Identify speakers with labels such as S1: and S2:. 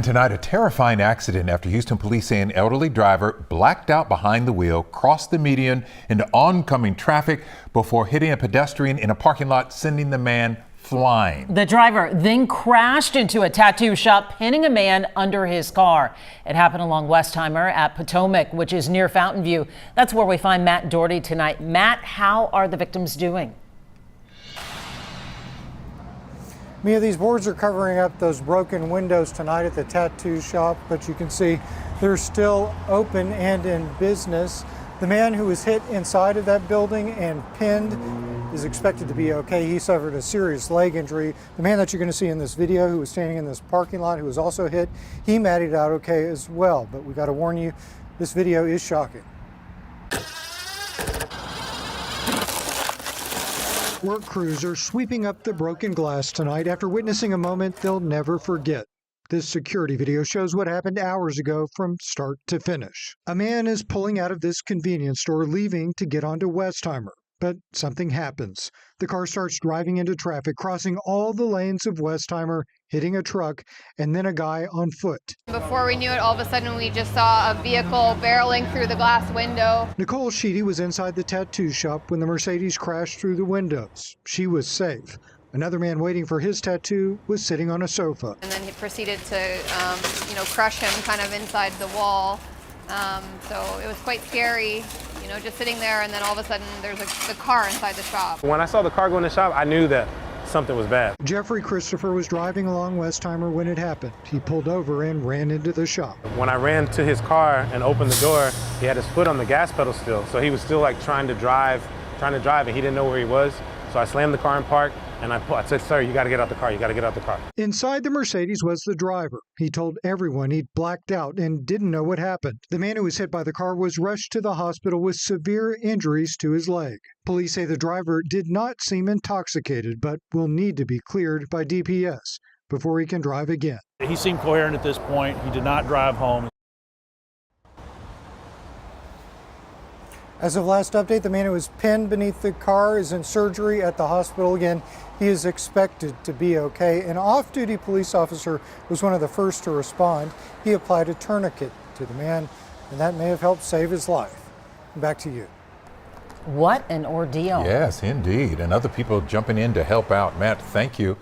S1: Tonight, a terrifying accident after Houston police say an elderly driver blacked out behind the wheel, crossed the median into oncoming traffic before hitting a pedestrian in a parking lot, sending the man flying.
S2: The driver then crashed into a tattoo shop, pinning a man under his car. It happened along Westheimer at Potomac, which is near Fountain View. That's where we find Matt Doherty tonight. Matt, how are the victims doing?
S3: Mia, these boards are covering up those broken windows tonight at the tattoo shop, but you can see they're still open and in business. The man who was hit inside of that building and pinned is expected to be okay. He suffered a serious leg injury. The man that you're going to see in this video who was standing in this parking lot who was also hit, he made it out okay as well. But we got to warn you, this video is shocking. Work crews are sweeping up the broken glass tonight after witnessing a moment they'll never forget. This security video shows what happened hours ago from start to finish. A man is pulling out of this convenience store, leaving to get onto Westheimer. But something happens. The car starts driving into traffic, crossing all the lanes of Westheimer, hitting a truck, and then a guy on foot.
S4: Before we knew it, all of a sudden we just saw a vehicle barreling through the glass window.
S3: Nicole Sheedy was inside the tattoo shop when the Mercedes crashed through the windows. She was safe. Another man waiting for his tattoo was sitting on a sofa.
S4: And then he proceeded to, crush him kind of inside the wall. So it was quite scary, just sitting there, and then all of a sudden there's the car inside the shop.
S5: When I saw the car go in the shop, I knew that something was bad.
S3: Jeffrey Christopher was driving along Westheimer when it happened. He pulled over and ran into the shop.
S5: When I ran to his car and opened the door, he had his foot on the gas pedal still. So he was still like trying to drive, and he didn't know where he was. So I slammed the car in park, and I said, "Sir, you got to get out the car. You got to get out the car."
S3: Inside the Mercedes was the driver. He told everyone he'd blacked out and didn't know what happened. The man who was hit by the car was rushed to the hospital with severe injuries to his leg. Police say the driver did not seem intoxicated, but will need to be cleared by DPS before he can drive again.
S6: He seemed coherent at this point. He did not drive home.
S3: As of last update, the man who was pinned beneath the car is in surgery at the hospital. Again, he is expected to be okay. An off-duty police officer was one of the first to respond. He applied a tourniquet to the man, and that may have helped save his life. Back to you.
S2: What an ordeal.
S1: Yes, indeed. And other people jumping in to help out. Matt, thank you.